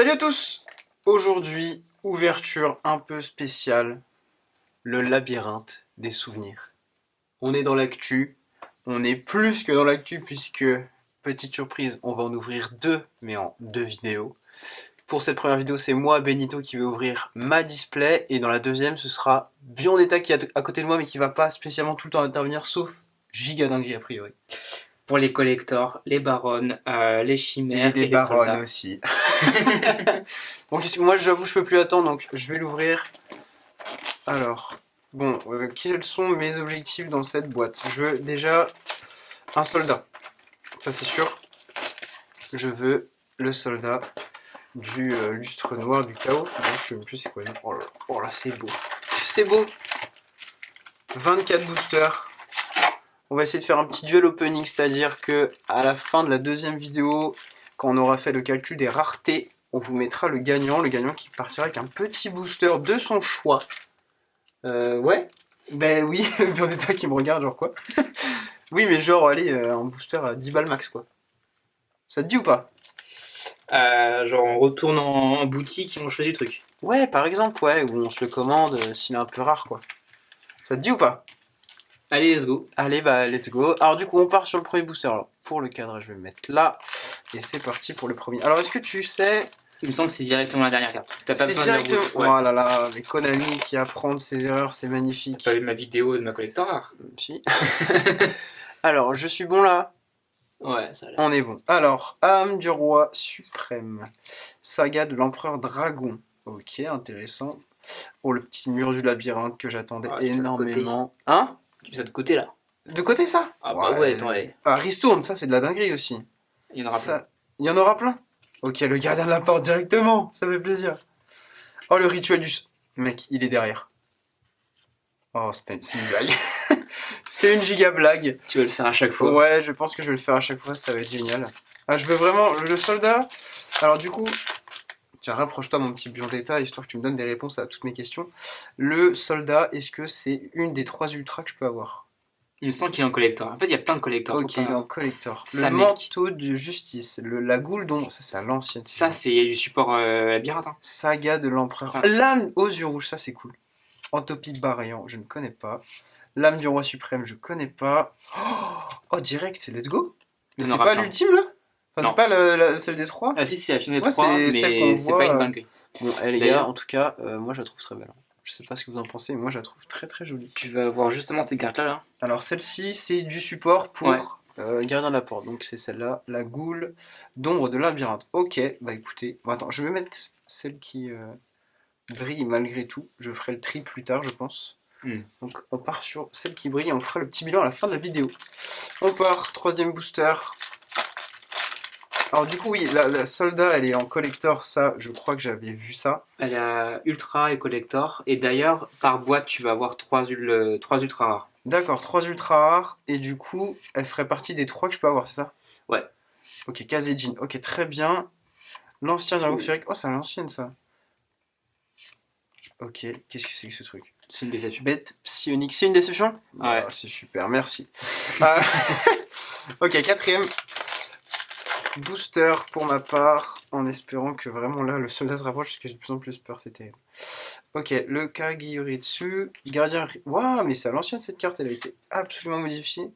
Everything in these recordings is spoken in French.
Salut à tous! Aujourd'hui, ouverture un peu spéciale, le labyrinthe des souvenirs. On est dans l'actu, on est plus que dans l'actu puisque, petite surprise, on va en ouvrir deux, mais en deux vidéos. Pour cette première vidéo, c'est moi, Benito, qui vais ouvrir ma display, et dans la deuxième, ce sera Biondetta qui est à côté de moi, mais qui va pas spécialement tout le temps intervenir, sauf giga dinguerie a priori. Pour les collectors, les baronnes, les chimères Et les baronnes soldats. aussi. Bon, moi j'avoue je peux plus attendre, donc je vais l'ouvrir. Alors, bon, quels sont mes objectifs dans cette boîte? Je veux déjà un soldat, ça c'est sûr. Je veux le soldat du lustre noir du chaos. Bon, je sais même plus c'est quoi. Oh là c'est beau. C'est beau. 24 boosters. On va essayer de faire un petit duel opening, c'est-à-dire que à la fin de la deuxième vidéo, quand on aura fait le calcul des raretés, on vous mettra le gagnant qui partira avec un petit booster de son choix. Ouais. Ben oui, Biondetta qui me regarde, genre quoi. Oui, mais genre, allez, un booster à 10 balles max, quoi. Ça te dit ou pas? Genre on retourne en boutique et on choisit le truc. Ouais, par exemple, ouais, ou on se le commande s'il est un peu rare, quoi. Ça te dit ou pas? Allez, let's go. Allez, bah, let's go. Alors, du coup, on part sur le premier booster. Alors, pour le cadre, je vais le mettre là. Et c'est parti pour le premier. Alors, est-ce que tu sais... Il me semble que c'est directement la dernière carte. T'as pas C'est besoin directement... de la Oh là là, mais Konami qui apprend de ses erreurs, c'est magnifique. T'as pas vu ma vidéo de ma collector rare? Si. Alors, je suis bon là? Ouais, ça a l'air. On est bon. Alors, âme du roi suprême. Saga de l'empereur dragon. Ok, intéressant. Oh, le petit mur du labyrinthe que j'attendais énormément. Hein? Tu mets ça de côté là? De côté ça? Ah bah ouais, attends, allez. Ah, Ristourne, ça c'est de la dinguerie aussi. Il y en aura plein. Il y en aura plein? Ok, le gardien de la porte directement, ça fait plaisir. Oh, le rituel du... Mec, il est derrière. Oh, c'est une blague. C'est une giga blague. Tu veux le faire à chaque fois? Ouais, je pense que je vais le faire à chaque fois, ça va être génial. Ah, je veux vraiment... Le soldat... Alors du coup... Tiens, rapproche-toi mon petit Biondetta, histoire que tu me donnes des réponses à toutes mes questions. Le soldat, est-ce que c'est une des 3 ultras que je peux avoir? Il me semble qu'il est en collector. En fait, il y a plein de collectors. Ok, il est en collector. Ça, Le mec. manteau de justice, la goule d'ombre, ça c'est à l'ancienne. Ça, c'est du support labyrinthe. Hein. Saga de l'empereur. Ah. Lame aux yeux rouges, ça c'est cool. Entopie Barian, je ne connais pas. Lame du roi suprême, je connais pas. Oh, direct, let's go. Mais c'est pas l'ultime là? Enfin, c'est pas celle des 3? Ah si, c'est la chaîne des Ouais, 3, c'est celle qu'on mais c'est voit, pas une dinguerie. Bon, les gars, en tout cas, moi je la trouve très belle. Je sais pas ce que vous en pensez, mais moi je la trouve très très jolie. Tu vas voir justement ces cartes-là. Là. Alors celle-ci, c'est du support pour gardien de la porte. Donc c'est celle-là, la goule d'ombre de labyrinthe. Ok, bah écoutez, bon, attends, je vais mettre celle qui brille malgré tout. Je ferai le tri plus tard, je pense. Donc on part sur celle qui brille et on fera le petit bilan à la fin de la vidéo. On part, troisième booster. Alors du coup oui, la soldat elle est en collector, ça je crois que j'avais vu ça. Elle a ultra et collector, et d'ailleurs par boîte tu vas avoir 3 ultra rares. D'accord, 3 ultra rares, et du coup elle ferait partie des 3 que je peux avoir, c'est ça? Ouais. Ok, Kazejin, ok très bien. L'ancien Dragon Féerique, oh c'est à l'ancienne ça. Ok, qu'est-ce que c'est que ce truc? C'est une déception. Bête psionique, c'est une déception? Ouais. Oh, c'est super, merci. Ok, quatrième booster pour ma part, en espérant que vraiment là le soldat se rapproche parce que j'ai de plus en plus peur, c'est terrible. Ok, le Kagiyoritsu, gardien... Waouh, mais c'est à l'ancienne cette carte, elle a été absolument modifiée.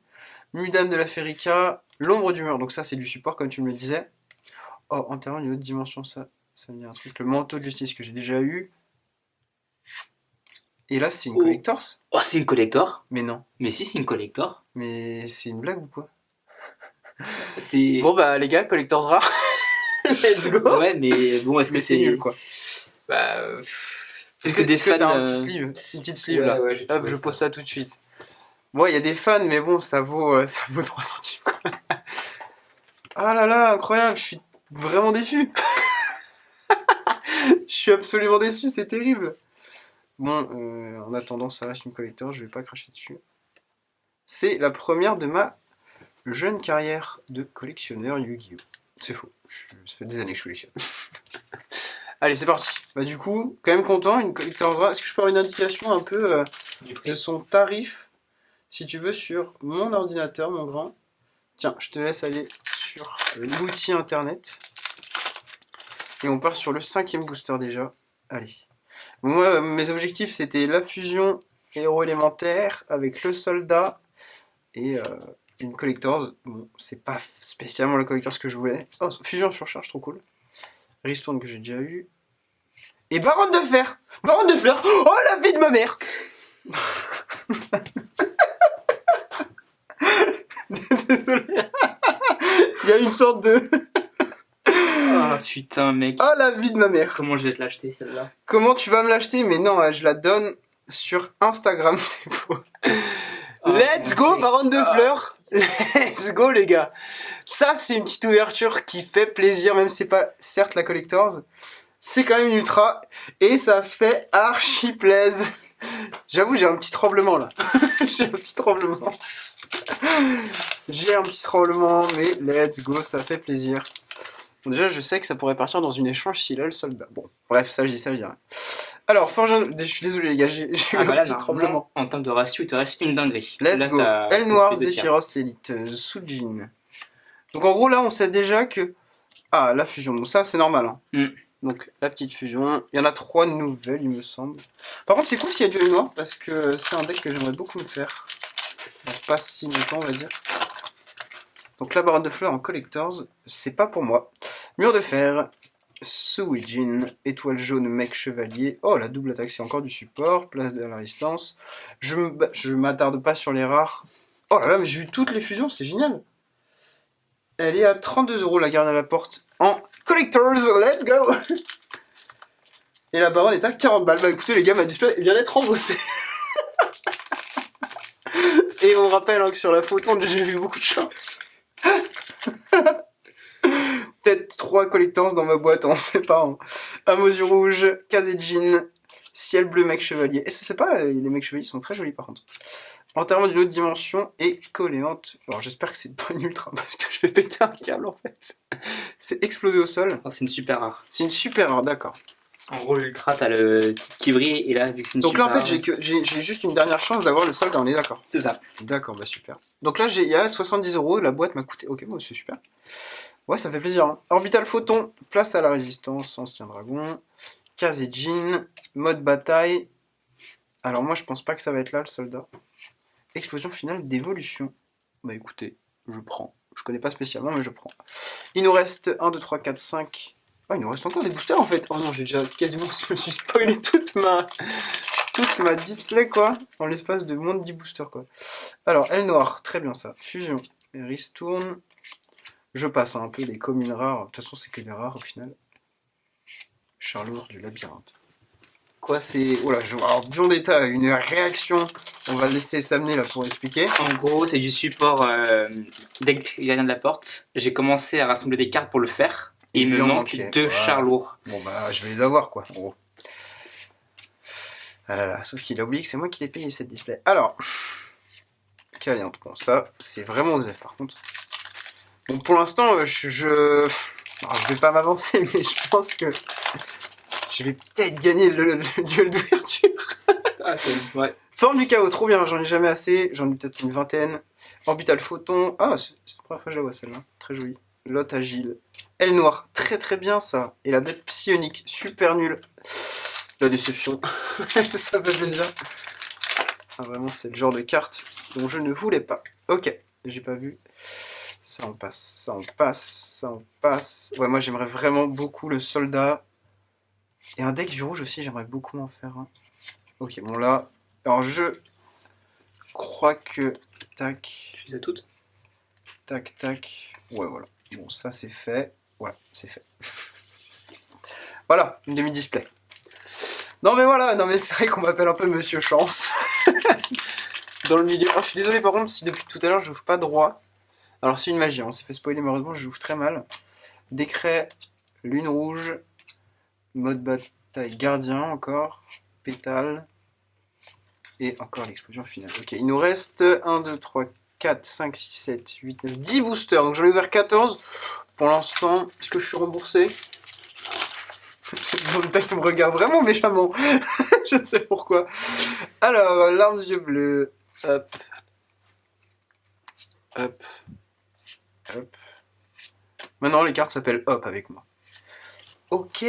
Mudam de la Ferica, l'ombre du mur, donc ça c'est du support comme tu me le disais. Oh, enterrement d'une autre dimension, ça me dit un truc. Le manteau de justice que j'ai déjà eu. Et là c'est une collector. Oh, c'est une collector? Mais non. Mais si, c'est une collector. Mais c'est une blague ou quoi? Bon bah les gars, collectors rares. Let's go. Ouais, mais bon, est-ce que c'est nul quoi? Bah... Est-ce que t'as un petit sleeve, une petite sleeve là? Ouais, hop, je pose ça tout de suite. Bon, il y a des fans, mais bon, ça vaut 3 centimes quoi. Ah là là, incroyable, je suis vraiment déçu. Je suis absolument déçu, c'est terrible. Bon, en attendant, ça reste une collector, je vais pas cracher dessus. C'est la première de ma jeune carrière de collectionneur Yu-Gi-Oh! C'est faux, ça fait des années que je collectionne. Allez, c'est parti. Bah du coup, quand même content, une collector's rare. Est-ce que je peux avoir une indication un peu de son tarif, si tu veux, sur mon ordinateur, mon grand? Tiens, je te laisse aller sur l'outil internet. Et on part sur le 5e booster déjà. Allez. Moi, mes objectifs, c'était la fusion héros élémentaire avec le soldat et une collectors. Bon, c'est pas spécialement le collectors que je voulais. Oh, fusion surcharge, trop cool. Ristourne que j'ai déjà eu. Et baronne de fer. Baronne de fleurs. Oh, la vie de ma mère. Désolé. Il y a une sorte de... Ah putain, mec. Oh, la vie de ma mère. Comment je vais te l'acheter celle-là? Comment tu vas me l'acheter? Mais non, je la donne sur Instagram, c'est faux. Let's go, baronne de fleurs. Let's go, les gars. Ça, c'est une petite ouverture qui fait plaisir, même si c'est pas, certes, la collectors. C'est quand même une ultra. Et ça fait archi plaise. J'avoue, j'ai un petit tremblement, là. J'ai un petit tremblement. J'ai un petit tremblement, mais let's go, ça fait plaisir. Bon, déjà, je sais que ça pourrait partir dans une échange s'il a le soldat. Bon, bref, ça, je dis rien. Alors, je suis désolé, les gars, j'ai eu un petit tremblement. En termes de ratio, il te reste une dinguerie. Let's go. Elle noire, Zephyros, l'élite, Sujin. Donc, en gros, là, on sait déjà que... Ah, la fusion, donc ça, c'est normal. Hein. Donc, la petite fusion. Il y en a 3 nouvelles, il me semble. Par contre, c'est cool s'il y a du noir, parce que c'est un deck que j'aimerais beaucoup me faire. Pas si longtemps, on va dire. Donc la baronne de fleurs en collectors, c'est pas pour moi. Mur de fer, Suijin, étoile jaune, mec chevalier. Oh, la double attaque, c'est encore du support. Place de la résistance. Je m'attarde pas sur les rares. Oh là là, mais j'ai eu toutes les fusions, c'est génial. Elle est à 32 € la garde à la porte en collectors. Let's go. Et la baronne est à 40 balles. Bah écoutez les gars, ma display vient d'être remboursée. Et on rappelle hein, que sur la photo, j'ai eu beaucoup de chance. Peut-être 3 collectors dans ma boîte, on sait pas. Hein. Amosi rouge, Kazejin, ciel bleu, mec chevalier. Et ça, c'est pas, les mecs chevaliers sont très jolis par contre. Entièrement d'une autre dimension et colléante. Alors j'espère que c'est pas une ultra parce que je vais péter un câble en fait. C'est explosé au sol. Oh, c'est une super rare. C'est une super rare, d'accord. En gros, l'ultra, t'as le qui brille et là, vu que c'est une donc super là en fait, j'ai juste une dernière chance d'avoir le soldat, on est d'accord. C'est ça. D'accord, bah super. Donc là, il y a 70 €, la boîte m'a coûté. Ok, bon, c'est super. Ouais, ça fait plaisir. Hein. Orbital photon, place à la résistance, ancien dragon. Kazejin, mode bataille. Alors moi, je pense pas que ça va être là, le soldat. Explosion finale d'évolution. Bah écoutez, je prends. Je connais pas spécialement, mais je prends. Il nous reste 1, 2, 3, 4, 5. Oh, il nous reste encore des boosters en fait. Oh non, j'ai déjà quasiment je me suis spoilé toute ma display quoi. En l'espace de moins de 10 boosters quoi. Alors, elle noire, très bien ça. Fusion, ristourne. Je passe un peu les communes rares. De toute façon, c'est que des rares au final. Charlour du labyrinthe. Quoi, c'est. Oh là, alors, Bion d'état, une réaction. On va le laisser s'amener là pour expliquer. En gros, c'est du support deck gardien de la porte. J'ai commencé à rassembler des cartes pour le faire. Et il me manque 2 chars lourds. Bon bah, je vais les avoir quoi, en gros. Ah là là, sauf qu'il a oublié que c'est moi qui l'ai payé cette display. Alors. Caliente. Bon, ça, c'est vraiment osef par contre. Donc pour l'instant, alors, je vais pas m'avancer, mais je pense que je vais peut-être gagner le duel d'ouverture. Ah, ouais. Forme du chaos, trop bien, j'en ai jamais assez, j'en ai peut-être une vingtaine. Orbital photon, ah, c'est la première fois que je la vois celle-là, très jolie. Lot agile. Elle noire, très très bien ça. Et la bête psionique, super nulle. La déception, ça fait plaisir. Ah, vraiment, c'est le genre de carte dont je ne voulais pas. Ok, j'ai pas vu. Ça on passe, ça on passe, ça on passe. Ouais, moi j'aimerais vraiment beaucoup le soldat. Et un deck du rouge aussi, j'aimerais beaucoup en faire un. Ok, bon là. Alors je crois que. Tac. Tu les as toutes? Tac, tac. Ouais, voilà. Bon, ça c'est fait. Voilà, c'est fait. Voilà, une demi-display. Non mais voilà, non mais c'est vrai qu'on m'appelle un peu Monsieur Chance. Dans le milieu. Alors je suis désolé par contre si depuis tout à l'heure je n'ouvre pas droit. Alors c'est une magie, on s'est fait spoiler malheureusement, je joue très mal. Décret, lune rouge, mode bataille gardien encore, pétale, et encore l'explosion finale. Ok, il nous reste 1, 2, 3, 4, 5, 6, 7, 8, 9, 10 boosters. Donc j'en ai ouvert 14. Pour l'instant, est-ce que je suis remboursé? Mon détail qui me regarde vraiment méchamment. Je ne sais pourquoi. Alors, l'arme des yeux bleus. Hop. Hop. Hop. Maintenant, les cartes s'appellent Hop avec moi. Ok.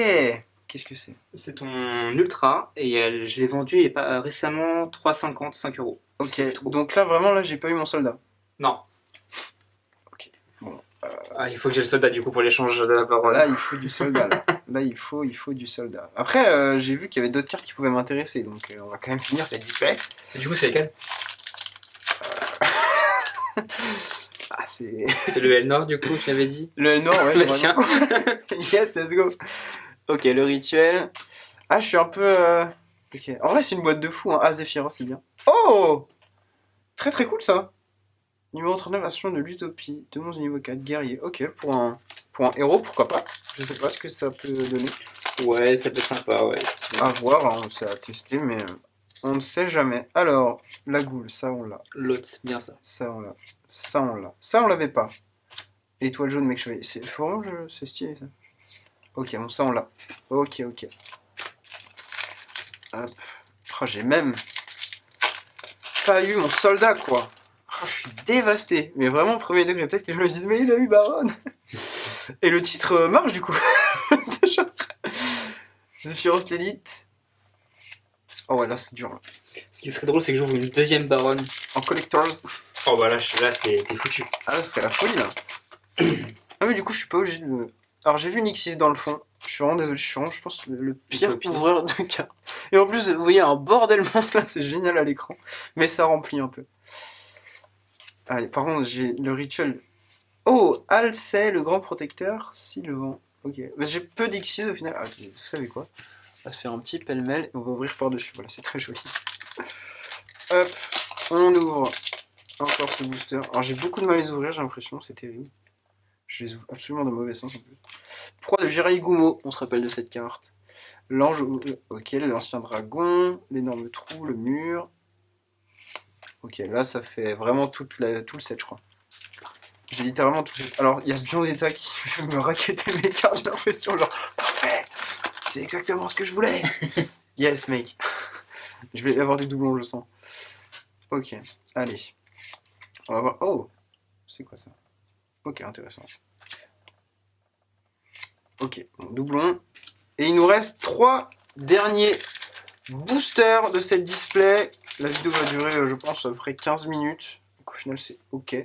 Qu'est-ce que c'est? C'est ton Ultra et je l'ai vendu récemment 3,50, 5 euros. Ok, donc là vraiment là j'ai pas eu mon soldat. Non. Ok. Bon. Il faut que j'ai le soldat du coup pour l'échange de la parole. Là il faut du soldat là. Là il faut du soldat. Après j'ai vu qu'il y avait d'autres cartes qui pouvaient m'intéresser, donc on va quand même finir cette display. Et du coup c'est lesquels? Ah c'est... C'est le L Nord du coup, tu l'avais dit? Le L Nord, ouais, Bah, j'aimerais tiens. beaucoup. Yes, let's go. Ok, le rituel. Ah, je suis un peu... Ok. En vrai, c'est une boîte de fou, hein. Ah, Zephyros, c'est bien. Oh! Très très cool, ça. Numéro 39, version de l'Utopie. Demande au niveau 4, guerrier. Ok, pour un héros, pourquoi pas. Je sais pas ce que ça peut donner. Ouais, ça peut être sympa, ouais. À voir, hein, c'est à tester, mais on ne sait jamais. Alors, la goule, ça on l'a. L'autre, c'est bien ça. Ça on l'a. Ça on l'a. Ça on l'avait pas. Étoile jaune, mec chevalier. C'est vraiment, c'est stylé, ça. Ok, bon, ça on l'a. Ok. Hop. Oh, j'ai même pas eu mon soldat, quoi. Oh, je suis dévasté. Mais vraiment, premier degré, peut-être que je me dis, mais il a eu Baron. Et le titre marche, du coup. C'est genre... Zephyros l'élite. Oh ouais, là, c'est dur. Là. Ce qui serait drôle, c'est que j'ouvre une deuxième baronne. En collectors. Oh bah là t'es foutu. Ah, là, c'était la folie, là. Ah, mais du coup, je suis pas obligé de... Alors, j'ai vu Nixis dans le fond. Je suis vraiment désolé, je pense, le pire ouvreur de cartes. Et en plus, vous voyez un bordel monstre là, c'est génial à l'écran. Mais ça remplit un peu. Allez, par contre, j'ai le rituel. Oh, Alcey, le grand protecteur, Sylvain. Ok. Bah, j'ai peu d'Ixis au final. Ah, vous savez quoi? On va se faire un petit pêle-mêle et on va ouvrir par-dessus. Voilà, c'est très joli. Hop, on ouvre encore ce booster. Alors, j'ai beaucoup de mal à les ouvrir, j'ai l'impression, c'est terrible. Je les ouvre absolument dans le mauvais sens en plus. Proie de Jirai Gumo, on se rappelle de cette carte. L'ange, ok, l'ancien dragon, l'énorme trou, le mur. Ok, là ça fait vraiment tout le set, je crois. J'ai littéralement tout le set. Alors, il y a Biondetta qui veut me raqueter mes cartes, j'ai l'impression, genre, parfait, c'est exactement ce que je voulais. Yes, mec. Je vais avoir des doublons, je sens. Ok, allez. On va voir. Oh, c'est quoi ça? Ok, intéressant. Ok, bon, doublon. Et il nous reste 3 derniers boosters de cette display. La vidéo va durer, je pense, à peu près 15 minutes. Donc au final, c'est ok.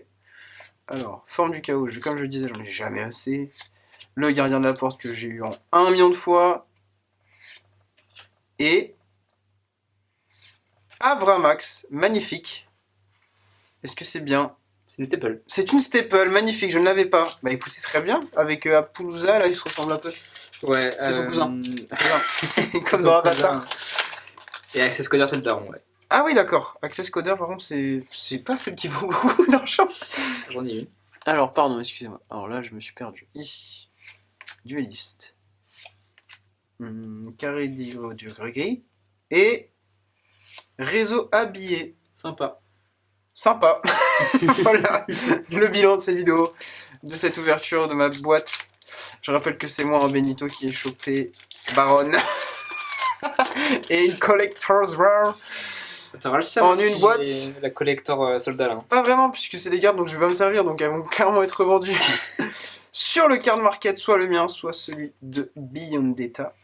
Alors, forme du chaos, comme je le disais, j'en ai jamais assez. Le gardien de la porte que j'ai eu en 1 million de fois. Et Avramax, magnifique. Est-ce que c'est bien? C'est une staple. C'est une staple, magnifique, je ne l'avais pas. Bah écoutez, très bien. Avec Apollousa, là, il se ressemble un peu. Ouais. C'est son cousin. C'est comme dans Avatar. Et Access Coder, c'est le daron, ouais. Ah oui, d'accord. Access Coder, par contre, c'est pas celle qui vaut beaucoup d'argent. J'en ai une. Alors, pardon, excusez-moi. Alors là, je me suis perdu. Ici, dueliste. Carré d'Hydro du Gris. Et réseau habillé. Sympa. Sympa. Voilà le bilan de cette vidéo, de cette ouverture de ma boîte. Je rappelle que c'est moi, Benito, qui ai chopé Baron. Et une Collector's Rare. T'auras le en une boîte. La collector soldat là. Pas vraiment, puisque c'est des cartes dont je vais pas me servir, donc elles vont clairement être revendues sur le card market, soit le mien, soit celui de Biondetta.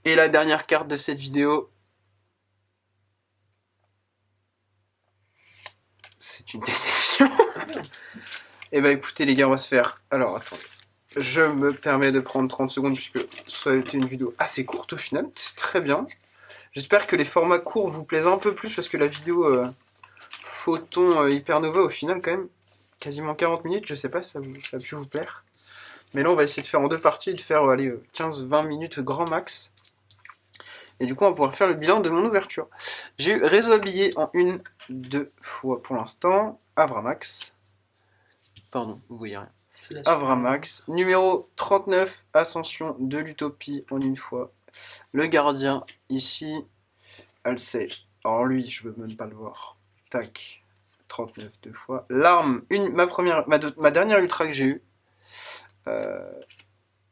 Et la dernière carte de cette vidéo, c'est une déception. Et bah écoutez les gars, on va se faire... Alors attendez, je me permets de prendre 30 secondes puisque ça a été une vidéo assez courte au final, c'est très bien. J'espère que les formats courts vous plaisent un peu plus parce que la vidéo Photon Hypernova au final quand même quasiment 40 minutes, je sais pas si ça a pu vous plaire. Mais là on va essayer de faire en 2 parties et de faire 15-20 minutes grand max. Et du coup on va pouvoir faire le bilan de mon ouverture. J'ai eu réseau habillé en 1-2 fois pour l'instant, Avramax. Pardon, vous voyez rien. Avramax, numéro 39, Ascension de l'Utopie en 1 fois. Le gardien, ici, Alcey. Alors lui, je veux même pas le voir. Tac, 39 2 fois. L'arme, ma dernière ultra que j'ai eue.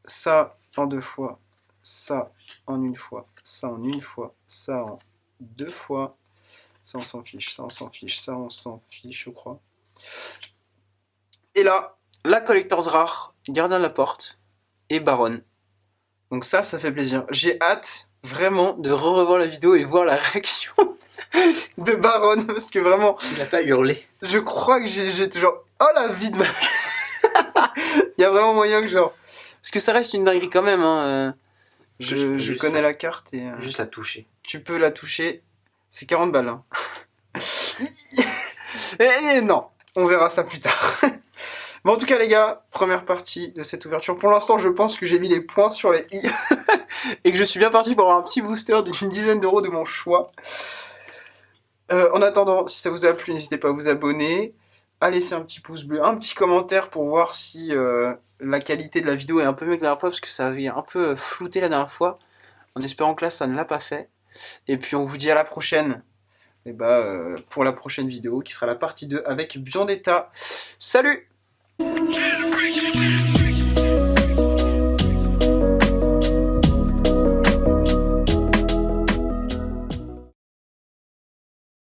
Ça en 2 fois. Ça en 1 fois. Ça en 1 fois. Ça en 2 fois. Ça on s'en fiche, ça on s'en fiche, ça on s'en fiche, je crois. Et là, la Collector's Rare, Gardien de la Porte et Baron. Donc ça fait plaisir. J'ai hâte vraiment de revoir la vidéo et voir la réaction de Baron, parce que vraiment... Il a pas hurlé. Je crois que j'étais genre, oh la vie de ma... Il y a vraiment moyen que genre... Parce que ça reste une dinguerie quand même, hein. Je connais la carte et... Juste la toucher. Tu peux la toucher, c'est 40 balles. Hein. et non, on verra ça plus tard. Mais en tout cas les gars, première partie de cette ouverture. Pour l'instant, je pense que j'ai mis les points sur les i. Et que je suis bien parti pour avoir un petit booster d'une dizaine d'euros de mon choix. En attendant, si ça vous a plu, n'hésitez pas à vous abonner, à laisser un petit pouce bleu, un petit commentaire pour voir si la qualité de la vidéo est un peu mieux que la dernière fois, parce que ça avait un peu flouté la dernière fois, en espérant que là ça ne l'a pas fait. Et puis on vous dit à la prochaine, pour la prochaine vidéo qui sera la partie 2 avec Biondetta. Salut!